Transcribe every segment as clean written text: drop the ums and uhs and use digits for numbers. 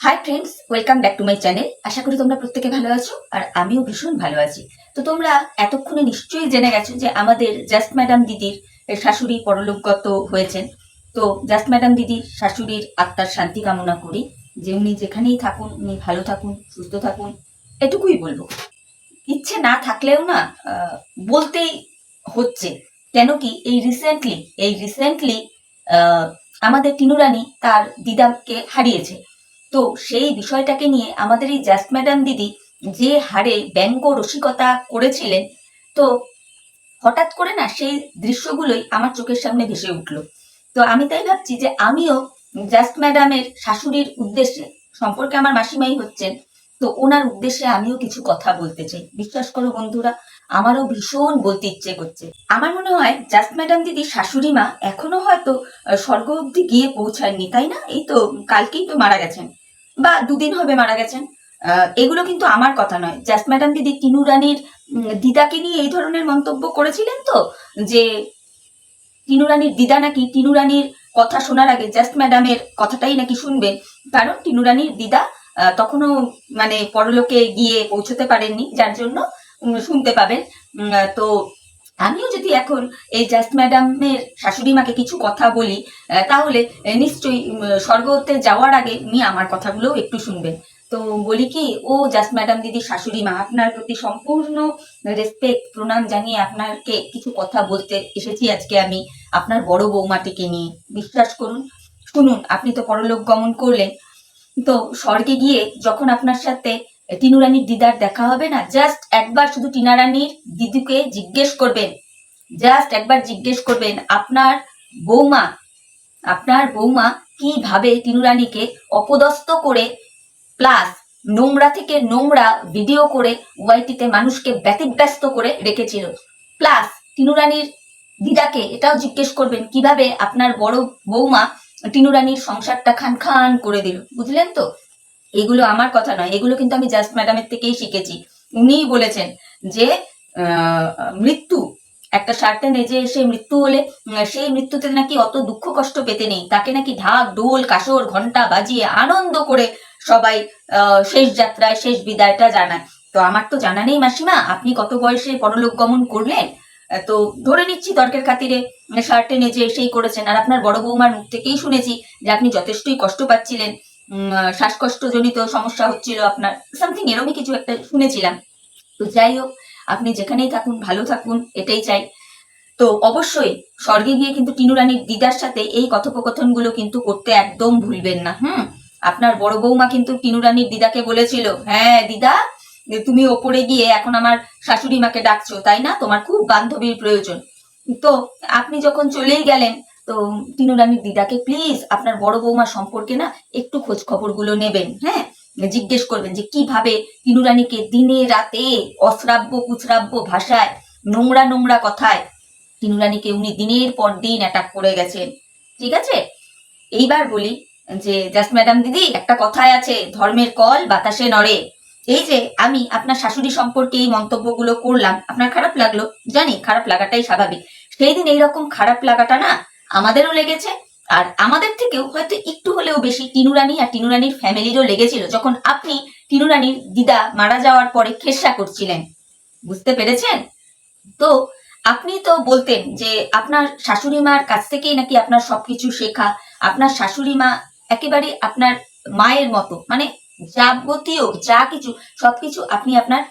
High friends, welcome back to my channel. আশা করি তোমরা প্রত্যেকে ভালো আছো আর আমিও ভীষণ ভালো আছি। তো তোমরা এতক্ষণে নিশ্চয়ই জেনে গেছো যে আমাদের জাস্ট ম্যাডাম দিদির শাশুড়ি পরলোকগত হয়েছেন। তো জাস্ট ম্যাডাম দিদির শাশুড়ির আত্মার শান্তি কামনা করি, যে উনি যেখানেই থাকুন উনি ভালো থাকুন, সুস্থ থাকুন, এটুকুই বলবো। ইচ্ছে না থাকলেও না বলতেই হচ্ছে। কেন কি এই রিসেন্টলি আমাদের টিনুরানি তার দিদাকে হারিয়েছে। তো সেই বিষয়টাকে নিয়ে আমাদের এই জাস্ট ম্যাডাম দিদি যে হারে ব্যঙ্গ রসিকতা করেছিলেন, তো হঠাৎ করে না সেই দৃশ্যগুলোই আমার চোখের সামনে ভেসে উঠলো। তো আমি তাই ভাবছি যে আমিও জাস্ট ম্যাডামের শাশুড়ির উদ্দেশ্যে, সম্পর্কে আমার মাসিমাই হচ্ছেন, তো ওনার উদ্দেশ্যে আমিও কিছু কথা বলতে চাই। বিশ্বাস করো বন্ধুরা, আমারও ভীষণ বলতে ইচ্ছে করছে। আমার মনে হয় জাস্ট ম্যাডাম দিদি শাশুড়ি মা এখনো হয়তো স্বর্গ অব্দি গিয়ে পৌঁছাননি, তাই না? এই তো কালকেই তো মারা গেছেন, বা দুদিন হবে মারা গেছেন। এগুলো কিন্তু আমার কথা নয়। জাস্ট ম্যাডাম দিদি টিনু রানীর দিদাকে নিয়ে এই ধরনের মন্তব্য করেছিলেন, তো যে টিনু রানীর দিদা নাকি টিনু রানীর কথা শোনার আগে জাস্ট ম্যাডামের কথাটাই নাকি শুনবেন, কারণ টিনু রানীর দিদা তখনও মানে পরলোকে গিয়ে পৌঁছতে পারেননি, যার জন্য শুনতে পাবেন। তো আমিও যদি এখন এই জাস্ট ম্যাডামের শাশুড়ি মাকে কিছু কথা বলি, তাহলে নিশ্চয়ই স্বর্গতে যাওয়ার আগে উনি আমার কথাগুলো একটু শুনবেন। তো বলি কি, ও জাস্ট ম্যাডাম দিদি শাশুড়ি মা, আপনার প্রতি সম্পূর্ণ রেসপেক্ট প্রণাম জানিয়ে আপনাকে কিছু কথা বলতে এসেছি আজকে আমি, আপনার বড় বৌমাটিকে নিয়ে। বিশ্বাস করুন, শুনুন, আপনি তো পরলোক গমন করলেন, তো স্বর্গে গিয়ে যখন আপনার সাথে টিনু রানীর দিদার দেখা হবে না, জাস্ট একবার শুধু টিনা রানীর দিদিকে জিজ্ঞেস করবেন, জাস্ট একবার জিজ্ঞেস করবেন বৌমা আপনার বৌমা কিভাবে টিনু রানীকে অপদস্থ করে, প্লাস নোংরা থেকে নোংরা ভিডিও করে ওয়াইটিতে মানুষকে ব্যতিব্যস্ত করে রেখেছিল। প্লাস টিনু রানীর দিদাকে এটাও জিজ্ঞেস করবেন কিভাবে আপনার বড় বৌমা টিনু রানীর সংসারটা খান খান করে দিল। বুঝলেন তো? এগুলো আমার কথা নয়, এগুলো কিন্তু আমি জাস্ট ম্যাডামের থেকেই শিখেছি। উনিই বলেছেন যে মৃত্যু একটা সার্টেন এজে এসে মৃত্যু হলে সেই মৃত্যুতে নাকি অত দুঃখ কষ্ট পেতে নেই, তাকে নাকি ঢাক ঢোল কাসর ঘন্টা বাজিয়ে আনন্দ করে সবাই শেষ যাত্রায় শেষ বিদায়টা জানায়। তো আমার তো জানা নেই মাসিমা আপনি কত বয়সে পরলোক গমন করলেন, তো ধরে নিচ্ছি তর্কের খাতিরে সার্টেন এজে এসেই করেছেন। আর আপনার বড় বৌমার মুখ থেকেই শুনেছি যে আপনি যথেষ্টই কষ্ট পাচ্ছিলেন, শ্বাসকষ্ট জনিত সমস্যা হচ্ছিল আপনার, সামথিং এরকমই কিছু একটা শুনেছিলাম। তো যাই হোক, আপনি যেখানেই থাকুন ভালো থাকুন, এটাই চাই। তো অবশ্যই স্বর্গে গিয়ে কিন্তু টিনু রানীর দিদার সাথে এই কথোপকথনগুলো কিন্তু করতে একদম ভুলবেন না। আপনার বড় বৌমা কিন্তু টিনু রানীর দিদাকে বলেছিল, হ্যাঁ দিদা, তুমি ওপরে গিয়ে এখন আমার শাশুড়ি মাকে ডাকছো, তাই না? তোমার খুব বান্ধবীর প্রয়োজন। তো আপনি যখন চলেই গেলেন, তো টিনু রানীর দিদাকে প্লিজ আপনার বড় বৌমা সম্পর্কে না একটু খোঁজ খবরগুলো নেবেন। হ্যাঁ, জিজ্ঞেস করবেন যে কিভাবে টিনু রানীকে দিনে রাতে অশ্রাব্য কুশ্রাব্য ভাষায়, নোংরা নোংরা কথায় টিনু রানীকে উনি দিনের পর দিন অ্যাটাক করে গেছেন। ঠিক আছে? এইবার বলি যে জাস্ট ম্যাডাম দিদি, একটা কথায় আছে, ধর্মের কল বাতাসে নড়ে। এই যে আমি আপনার শাশুড়ি সম্পর্কে এই মন্তব্যগুলো করলাম, আপনার খারাপ লাগলো, জানি খারাপ লাগাটাই স্বাভাবিক। সেই দিন এইরকম খারাপ লাগাটা না আমাদেরও লেগেছে, আর আমাদের থেকেও হয়তো একটু হলেও বেশি টিনু রানী আর টিনু রানীর ফ্যামিলিরও লেগেছিল, যখন আপনি টিনু রানীর দিদা মারা যাওয়ার পরে খেসা করছিলেন। বুঝতে পেরেছেন তো? আপনি তো বলতেন যে আপনার শাশুড়ি মার কাছ থেকেই নাকি আপনার সবকিছু শেখা, আপনার শাশুড়ি মা একেবারে আপনার মায়ের মতো, মানে যাবতীয় যা কিছু সবকিছু আপনি আপনার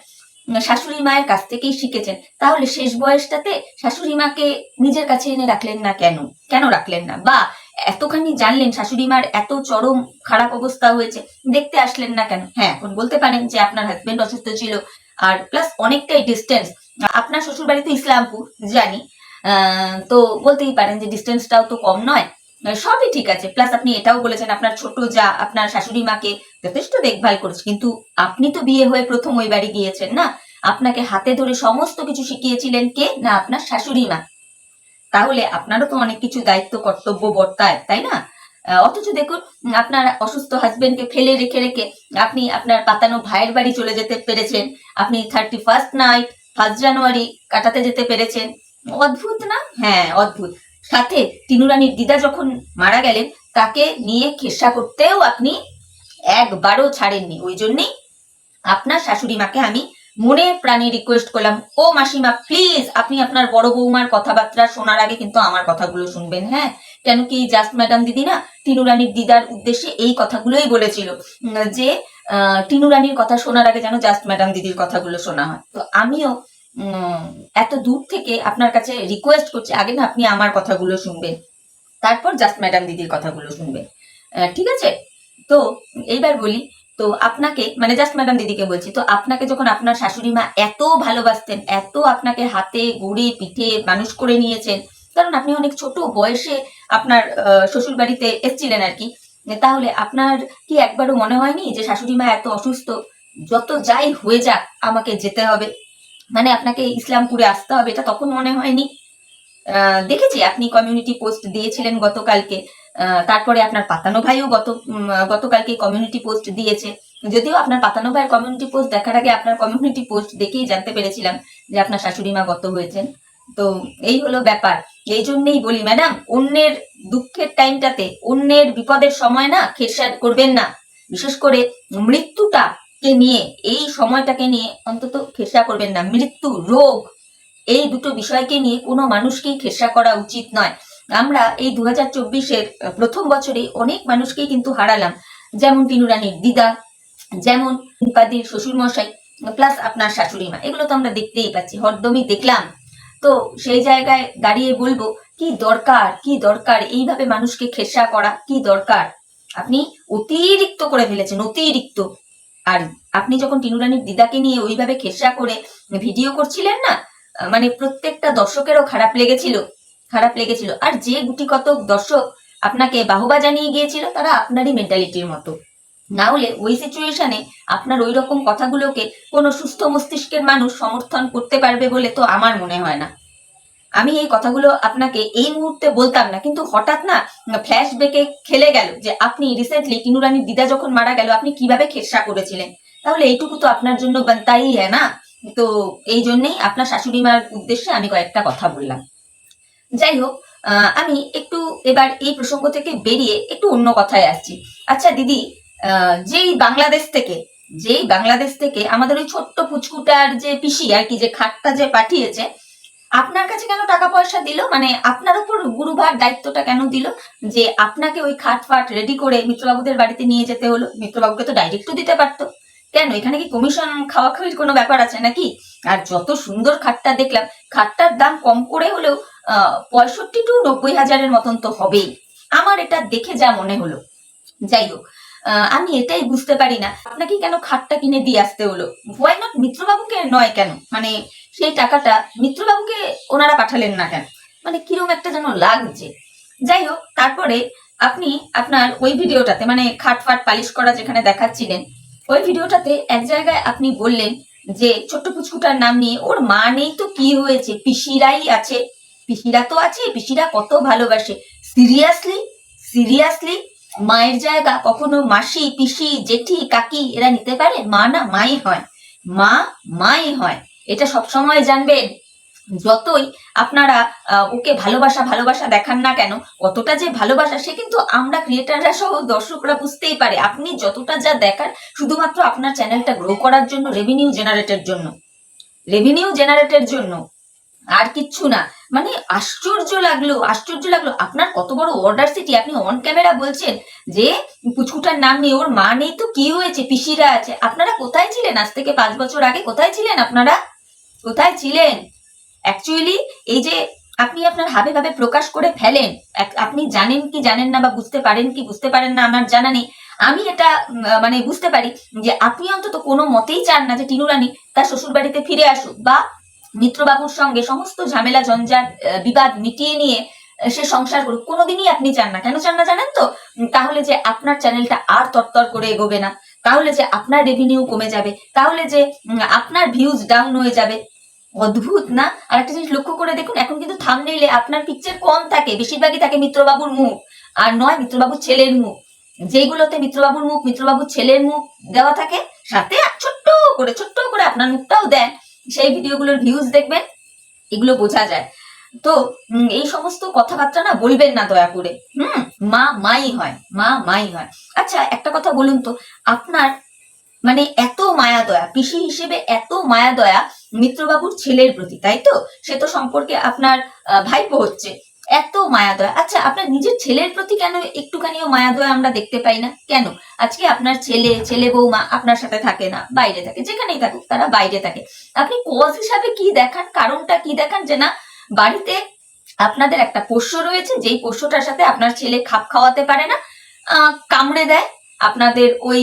শাশুড়ি মায়ের কাছ থেকেই শিখেছেন। তাহলে শেষ বয়সটাতে শাশুড়ি মাকে নিজের কাছে এনে রাখলেন না কেন? কেন রাখলেন না? বা এতখানি জানলেন শাশুড়ি মার এত চরম খারাপ অবস্থা হয়েছে, দেখতে আসলেন না কেন? হ্যাঁ, এখন বলতে পারেন যে আপনার হাজবেন্ড অসুস্থ ছিল, আর প্লাস অনেকটাই ডিস্টেন্স, আপনার শ্বশুর বাড়ি তো ইসলামপুর জানি, তো বলতেই পারেন যে ডিস্টেন্সটাও তো কম নয়। সবই ঠিক আছে, প্লাস আপনি এটাও বলেছেন আপনার ছোট যা আপনার শাশুড়ি মাকে যথেষ্ট দেখভাল করেছে, কিন্তু আপনি তো বিয়ে হয়ে প্রথম ওই বাড়ি গিয়েছেন না, আপনাকে হাতে ধরে সমস্ত কিছু শিখিয়েছিলেন কে? না আপনার শাশুড়ি মা। তাহলে আপনারও তো অনেক কিছু দায়িত্ব কর্তব্য বর্তায়, তাই না? অথচ দেখুন, আপনার অসুস্থ হাজবেন্ডকে ফেলে রেখে রেখে আপনি আপনার পাতানো ভাইয়ের বাড়ি চলে যেতে পেরেছেন, আপনি 31st নাইট 1 জানুয়ারি কাটাতে যেতে পেরেছেন। অদ্ভুত না? হ্যাঁ, অদ্ভুত। সাথে টিনু রানীর দিদা যখন মারা গেলেন, তাকে নিয়ে খেসা করতেও আপনি একবারও ছাড়েননি। ওই জন্যই আপনার শাশুড়ি মাকে আমি মনে প্রাণে রিকোয়েস্ট করলাম, ও মাসিমা প্লিজ আপনি আপনার বড় বৌমার কথাবার্তা শোনার আগে কিন্তু আমার কথাগুলো শুনবেন। হ্যাঁ, কেন কি জাস্ট ম্যাডাম দিদি না টিনু রানীর দিদার উদ্দেশ্যে এই কথাগুলোই বলেছিল যে টিনু রানীর কথা শোনার আগে যেন জাস্ট ম্যাডাম দিদির কথাগুলো শোনা হয়। তো আমিও এত দূর থেকে আপনার কাছে রিকোয়েস্ট করছি, আগে না আপনি আমার কথাগুলো শুনবেন, তারপর জাস্ট ম্যাডাম দিদির কথাগুলো শুনবেন। ঠিক আছে? তো এইবার বলি, তো আপনাকে মানে জাস্ট ম্যাডাম দিদিকে বলছি, তো আপনাকে যখন আপনার শাশুড়ি মা এত ভালোবাসতেন, এত আপনাকে হাতে গড়ে পিঠে মানুষ করে নিয়েছেন, কারণ আপনি অনেক ছোট বয়সে আপনার শ্বশুর বাড়িতে এসেছিলেন আর কি, তাহলে আপনার কি একবারও মনে হয়নি যে শাশুড়ি মা এত অসুস্থ, যত যাই হয়ে যাক আমাকে যেতে হবে, মানে আপনাকে ইসলামপুরে আসতে হবে, এটা তখন মনে হয়নি? দেখেছি আপনি কমিউনিটি পোস্ট দিয়েছিলেন গতকালকে, তারপরে আপনার পাতানো ভাইও গতকালকে কমিউনিটি পোস্ট দিয়েছে। যদিও আপনার পাতানো ভাইয়ের কমিউনিটি পোস্ট দেখার আগে আপনার কমিউনিটি পোস্ট দেখেই জানতে পেরেছিলাম যে আপনার শাশুড়ি মা গত হয়েছেন। তো এই হলো ব্যাপার। এই জন্যই বলি ম্যাডাম, অন্যের দুঃখের টাইমটাতে, অন্যের বিপদের সময় না খেসার করবেন না। বিশেষ করে মৃত্যুটাকে নিয়ে, এই সময়টাকে নিয়ে অন্তত খেসা করবেন না। মৃত্যু, রোগ, এই দুটো বিষয়কে নিয়ে কোনো মানুষকেই খেসা করা উচিত নয়। আমরা এই 2024-এর প্রথম বছরে অনেক মানুষকেই কিন্তু হারালাম, যেমন টিনু রানীর দিদা, যেমন নিপাদির শ্বশুর মশাই, প্লাস আপনার শাশুড়ি মা, এগুলো তো আমরা দেখতেই পাচ্ছি, হরদমই দেখলাম। তো সেই জায়গায় দাঁড়িয়ে বলবো কি দরকার এইভাবে মানুষকে খেসা করা, কি দরকার? আপনি অতিরিক্ত করে ফেলেছেন, অতিরিক্ত। আর আপনি যখন টিনু রানীর দিদাকে নিয়ে ওইভাবে খেসা করে ভিডিও করছিলেন না, মানে প্রত্যেকটা দর্শকেরও খারাপ লেগেছিল। আর যে গুটি কতক দর্শক আপনাকে বাহবা জানিয়ে গিয়েছিল, তারা আপনারই মেন্টালিটির মতো। না হলে ওই সিচুয়েশনে আপনার ওই রকম কথাগুলোকে কোনো সুস্থ মস্তিষ্কের মানুষ সমর্থন করতে পারবে বলে তো আমার মনে হয় না। আমি এই কথাগুলো আপনাকে এই মুহূর্তে বলতাম না, কিন্তু হঠাৎ না ফ্ল্যাশব্যাকে খেলে গেল যে আপনি রিসেন্টলি টিনু রানীর দিদা যখন মারা গেল আপনি কিভাবে খেসা করেছিলেন। তাহলে এইটুকু তো আপনার জন্য বানতাই হ্যাঁ না? তো এই জন্যই আপনার শাশুড়ি মার উদ্দেশ্যে আমি কয়েকটা কথা বললাম। যাই হোক, আমি একটু এবার এই প্রসঙ্গ থেকে বেরিয়ে একটু অন্য কথায় আসছি। আচ্ছা দিদি, যেই বাংলাদেশ থেকে আমাদের ওই ছোট্ট পুচকুটার যে পিসি আর কি, যে খাটটা যে পাঠিয়েছে, আপনার কাছে কেন টাকা পয়সা দিল? মানে আপনার উপর গুরুভার দায়িত্বটা কেন দিল যে আপনাকে ওই খাট ফাট রেডি করে মিত্রবাবুদের বাড়িতে নিয়ে যেতে হলো? মিত্রবাবুকে তো ডাইরেক্টও দিতে পারতো। কেন, এখানে কি কমিশন খাওয়া খাওয়ির কোনো ব্যাপার আছে নাকি? আর যত সুন্দর খাটটা দেখলাম, খাটটার দাম কম করে হলেও 65-90 হাজারের মতন তো হবেই, আমার এটা দেখে যা মনে হলো। যাই হোক, আমি এটাই বুঝতে পারি না আপনাকে কেন খাটটা কিনে দিয়ে আসতে হলো। হোয়াই নট মিত্রবাবুকে নয় কেন, মানে সেই টাকাটা মিত্রবাবুকে ওনারা পাঠালেন না কেন? মানে কিরকম একটা যেন লাগছে। যাই হোক, তারপরে আপনি আপনার ওই ভিডিওটাতে, মানে খাট ফাট পালিশ করা যেখানে দেখাচ্ছিলেন, ওই ভিডিওটাতে এক জায়গায় আপনি বললেন যে ছোট্ট পুচকুটার নাম নিয়ে, ওর মা নেই তো কি হয়েছে, পিসিরাই আছে, পিসিরা তো আছে, পিসিরা কত ভালোবাসে। সিরিয়াসলি মায়ের জায়গা কখনো মাসি, পিসি, জেঠি, কাকি এরা নিতে পারে? মা না মাই হয়, মাই হয়, এটা সবসময় জানবেন। যতই আপনারা ওকে ভালোবাসা দেখান না কেন, কতটা যে ভালোবাসা সে কিন্তু আমরা ক্রিয়েটাররা সহ দর্শকরা বুঝতেই পারে। আপনি যতটা যা দেখার শুধুমাত্র আপনার চ্যানেলটা গ্রো করার জন্য, রেভিনিউ জেনারেটের জন্য, আর কিচ্ছু না। মানে আশ্চর্য লাগলো আপনার কত বড় অর্ডার সিটি। আপনি অন ক্যামেরা বলছেন যে পুচকুটার নাম নেই, ওর মা নেই তো কি হয়েছে, পিসিরা আছে। আপনারা কোথায় ছিলেন আজ থেকে 5 বছর আগে? কোথায় ছিলেন আপনারা? কোথায় ছিলেন? অ্যাকচুয়ালি এই যে আপনি আপনার হাবে ভাবে প্রকাশ করে ফেলেন, আপনি জানেন কি জানেন না, বা বুঝতে পারেন কি বুঝতে পারেন না, আমার জানা নেই। আমি এটা মানে বুঝতে পারি যে আপনি অন্তত কোনো মতেই চান না যে টিনু রানী তার শ্বশুর বাড়িতে ফিরে আসুক, বা মিত্রবাবুর সঙ্গে সমস্ত ঝামেলা ঝঞ্ঝাট বিবাদ মিটিয়ে নিয়ে সে সংসার করুক। কোনোদিনই আপনি চান না। কেন চান না জানেন তো? তাহলে যে আপনার চ্যানেলটা আর তরতর করে এগোবে না, তাহলে যে আপনার রেভিনিউ কমে যাবে, তাহলে যে আপনার ভিউজ ডাউন হয়ে যাবে। অদ্ভুত না? আর একটা জিনিস লক্ষ্য করে দেখুন, এখন কিন্তু থাম্বনেইলে আপনার পিকচার কম থাকে, বেশিরভাগই থাকে মিত্রবাবুর মুখ, আর নয় মিত্রবাবুর ছেলের মুখ। যেগুলোতে মিত্রবাবুর মুখ, মিত্রবাবুর ছেলের মুখ দেওয়া থাকে, সাথে ছোট্ট করে আপনার মুখটাও দেন, সেই ভিডিওগুলোর ভিউজ দেখবেন, এগুলো বোঝা যায়। তো এই সমস্ত কথাবার্তা না বলবেন না দয়া করে। মা মাই হয়, মা মাই হয়। আচ্ছা একটা কথা বলুন তো, আপনার মানে এত মায়া দয়া, পিসি হিসেবে এত মায়া দয়া মিত্রবাবুর ছেলের প্রতি, তাই তো? সে তো সম্পর্কে আপনার ভাইপো হচ্ছে, এত মায়া দয়া। আচ্ছা আপনার নিজের ছেলের প্রতি কেন একটুখানিও মায়া দয়া আমরা দেখতে পাই না কেন? আজকে আপনার ছেলে বৌমা আপনার সাথে থাকে না, বাইরে থাকে, যেখানেই থাকুক তারা বাইরে থাকে, আপনি কজ হিসাবে কি দেখান, কারণটা কি দেখান যে না বাড়িতে আপনাদের একটা পোষ্য রয়েছে, যেই পোষ্যটার সাথে আপনার ছেলে খাপ খাওয়াতে পারে না, কামড়ে দেয় আপনাদের ওই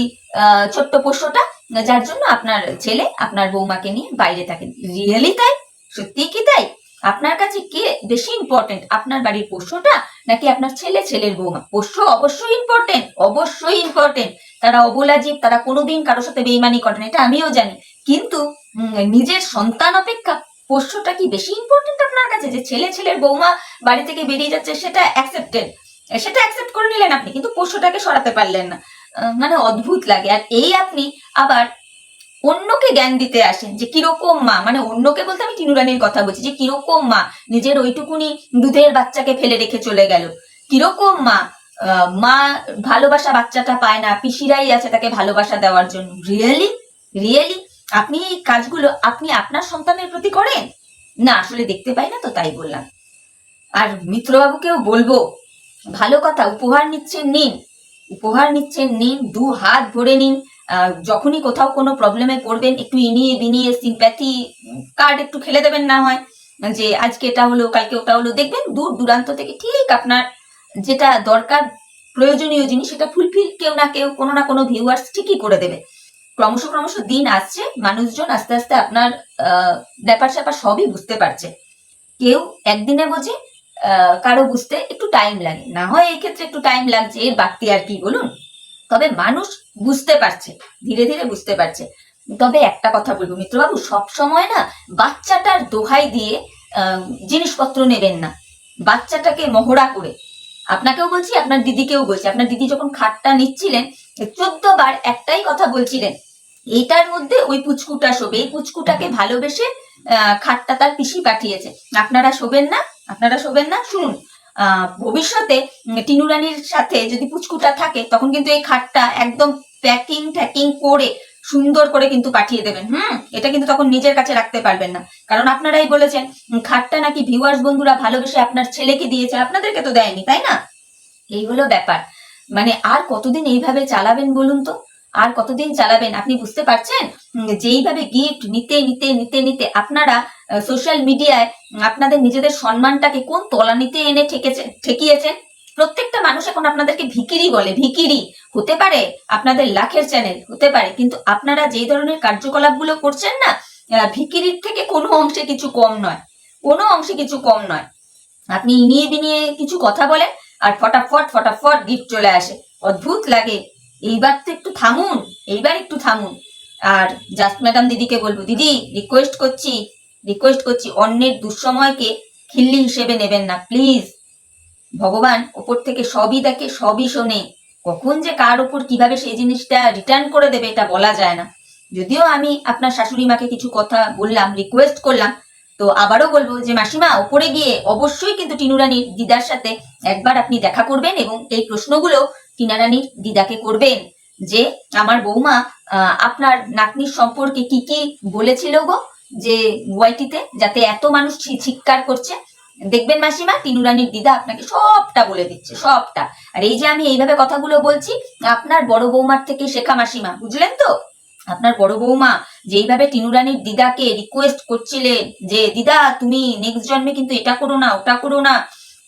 ছোট্ট পোষ্যটা, যার জন্য আপনার ছেলে আপনার বৌমাকে নিয়ে বাইরে থাকেন। রিয়েলি তাই? সত্যি কি তাই? আপনার কাছে কে বেশি ইম্পর্টেন্ট, আপনার বাড়ির পোষ্যটা নাকি আপনার ছেলের বৌমা? পোষ্য অবশ্যই ইম্পর্টেন্ট, অবশ্যই ইম্পর্টেন্ট। তারা অবলা জীব, তারা কোনোদিন কারোর সাথে বেইমানি করে না, এটা আমিও জানি। কিন্তু নিজের সন্তান অপেক্ষা পোষ্যটা কি বেশি ইম্পর্টেন্ট আপনার কাছে? যে ছেলের বৌমা বাড়ি থেকে বেরিয়ে যাচ্ছে সেটা অ্যাকসেপ্টেড, সেটা অ্যাকসেপ্ট করে নিলেন আপনি, কিন্তু পোষ্যটাকে সরাতে পারলেন না। মানে অদ্ভুত লাগে। আর এই আপনি আবার অন্যকে জ্ঞান দিতে আসেন যে কিরকম মা, মানে অন্যকে বলতে আমি টিনু রানীর কথা বলছি, যে কিরকম মা নিজের ওইটুকুনি দুধের বাচ্চাকে ফেলে রেখে চলে গেল, কিরকম মা, মা ভালোবাসা বাচ্চাটা পায় না, পিসিরাই আছে তাকে ভালোবাসা দেওয়ার জন্য। রিয়েলি রিয়েলি আপনি এই কাজগুলো আপনি আপনার সন্তানের প্রতি করেন না? আসলে দেখতে পাই না তো তাই বললাম। আর মিত্রবাবুকেও বলবো, ভালো কথা, উপহার নিচ্ছেন নিন, উপহার নিচ্ছেন নিন, 2 হাত ভরে নিন। যখনই কোথাও কোনো প্রবলেমে পড়বেন একটু ইনিয়ে বিনিয়ে সিম্প্যাথি কার্ড একটু খেলে দেবেন, না হয় যে আজকে এটা হলো কালকে ওটা হলো, দেখবেন দূর দূরান্ত থেকে ঠিক আপনার যেটা দরকার প্রয়োজনীয় জিনিস সেটা ফুলফিল কেউ না কেউ, কোনো না কোনো ভিউয়ার্স ঠিকই করে দেবে। ক্রমশ দিন আসছে, মানুষজন আস্তে আস্তে আপনার ব্যাপার স্যাপার সবই বুঝতে পারছে। কেউ একদিনে বোঝে, কারো বুঝতে একটু টাইম লাগে, না হয় এই ক্ষেত্রে একটু টাইম লাগছে, এর বাড়তি আর কি বলুন। তবে মানুষ বুঝতে পারছে, ধীরে ধীরে বুঝতে পারছে। তবে একটা কথা বলবো মিত্রবাবু, সব সময় না বাচ্চাটার দোহাই দিয়ে জিনিসপত্র নেবেন না, বাচ্চাটাকে মহড়া করে। আপনাকেও বলছি, আপনার দিদিকেও বলছি, আপনার দিদি যখন খাটটা নিচ্ছিলেন 14 বার একটাই কথা বলছিলেন, এইটার মধ্যে ওই পুচকুটা শোবে, এই পুচকুটাকে ভালোবেসে খাটটা তার পিসি পাঠিয়েছে, আপনারা শোবেন না, আপনারা শোবেন না। শুনুন, ভবিষ্যতে টিনু রানীর সাথে যদি পুচকুটা থাকে তখন কিন্তু এই খাটটা একদম প্যাকিং ট্যাকিং করে সুন্দর করে কিন্তু পাঠিয়ে দেবেন। এটা কিন্তু তখন নিজের কাছে রাখতে পারবেন না, কারণ আপনারাই বলেছেন খাটটা নাকি ভিউয়ার্স বন্ধুরা ভালোবেসে আপনার ছেলেকে দিয়েছে, আপনাদেরকে তো দেয়নি, তাই না? এই হলো ব্যাপার। মানে আর কতদিন এইভাবে চালাবেন বলুন তো, আর কতদিন চালাবেন? আপনি বুঝতে পারছেন যেইভাবে গিফট নিতে নিতে নিতে নিতে আপনারা সোশ্যাল মিডিয়ায় আপনাদের নিজেদের সম্মানটাকে কোন তলানিতে এনে ঠেকিয়েছেন। প্রত্যেকটা মানুষ এখন আপনাদেরকে ভিকিরি বলে, ভিকিরি হতে পারে, আপনাদের লাখের চ্যানেল হতে পারে, কিন্তু আপনারা যেই ধরনের কার্যকলাপগুলো করছেন না, ভিকিরির থেকে কোনো অংশে কিছু কম নয়, কোনো অংশে কিছু কম নয়। আপনি ইনিয়ে বিনিয়ে কিছু কথা বলেন আর ফটাফট গিফট চলে আসে, অদ্ভুত লাগে। এইবার তো একটু থামুন, এইবার একটু থামুন। আর জাস্ট ম্যাডাম দিদিকে বলবো, দিদি রিকোয়েস্ট করছি অন্যের দুঃসময়কে খিল্লি হিসেবে নেবেন না প্লিজ। ভগবান ওপর থেকে সবই দেখে, সবই শোনে, কখন যে কার ওপর কিভাবে সেই জিনিসটা রিটার্ন করে দেবে এটা বলা যায় না। যদিও আমি আপনার শাশুড়ি মাকে কিছু কথা বললাম, রিকোয়েস্ট করলাম, তো আবারও বলবো যে মাসিমা ওপরে গিয়ে অবশ্যই কিন্তু টিনু রানীর দিদার সাথে একবার আপনি দেখা করবেন এবং এই প্রশ্নগুলো টিনা রানীর দিদাকে করবেন যে আমার বৌমা আপনার নাতনির সম্পর্কে কি কি বলেছিল গো, যে ওয়াইটিতে, যাতে এত মানুষ চিৎকার করছে। দেখবেন মাসিমা টিনু রানীর দিদা আপনাকে সবটা বলে দিচ্ছে, সবটা। আর এই যে আমি এইভাবে কথাগুলো বলছি, আপনার বড় বৌমার থেকে শেখা মাসিমা, বুঝলেন তো? আপনার বড় বৌমা যেইভাবে টিনু রানীর দিদাকে রিকোয়েস্ট করছিলেন যে দিদা তুমি নেক্সট জন্মে কিন্তু এটা করো না, ওটা করো না,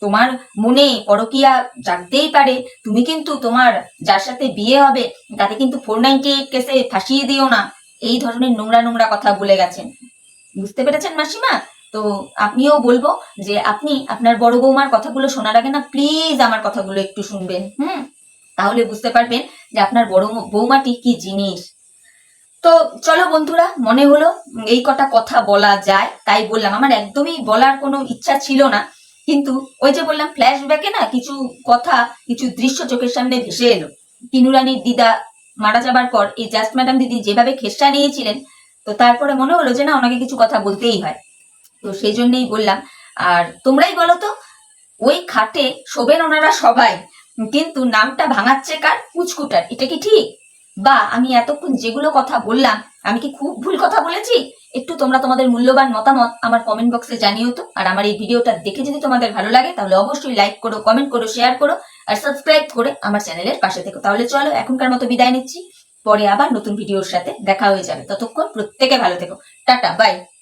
তোমার মনে পরকিয়া জাগতেই পারে, তুমি কিন্তু তোমার যার সাথে বিয়ে হবে তাকে কিন্তু 498 কেসে ফাঁসিয়ে দিও না, এই ধরনের নোংরা কথা বলে গেছেন। বুঝতে পেরেছেন মাসিমা? তো আপনিও বলবো যে আপনি আপনার বড় বৌমার কথাগুলো শোনার আগে না প্লিজ আমার কথাগুলো একটু শুনবেন। তাহলে বুঝতে পারবেন যে আপনার বড় বৌমাটি কি জিনিস। তো চলো বন্ধুরা, মনে হলো এই কটা কথা বলা যায় তাই বললাম, আমার একদমই বলার কোনো ইচ্ছা ছিল না, কিন্তু ওই যে বললাম ফ্ল্যাশব্যাকে না কিছু কথা, কিছু দৃশ্য চোখের সামনে ভেসে এলো। টিনু রানীর দিদা মারা যাবার পর এই জাস্ট ম্যাডাম দিদি যেভাবে খেসা নিয়েছিলেন, তো তারপরে মনে হলো যে না ওনাকে কিছু কথা বলতেই হয়, তো সেই জন্যই বললাম। আর তোমরাই বলো তো, ওই খাটে শোবেন ওনারা সবাই, কিন্তু নামটা ভাঙাচ্ছে কার? পুচকুটার। এটা কি ঠিক? বা আমি এতক্ষণ যেগুলো কথা বললাম, আমি কি খুব ভুল কথা বলেছি? একটু তোমরা তোমাদের মূল্যবান মতামত আমার কমেন্ট বক্সে জানিও তো। আর আমার এই ভিডিওটা দেখে যদি তোমাদের ভালো লাগে তাহলে অবশ্যই লাইক করো, কমেন্ট করো, শেয়ার করো আর সাবস্ক্রাইব করে আমার চ্যানেলের পাশে থেকো। তাহলে চলো এখনকার মতো বিদায় নিচ্ছি, পরে আবার নতুন ভিডিওর সাথে দেখা হয়ে যাবে। ততক্ষণ প্রত্যেকে ভালো থেকো। Tata, by.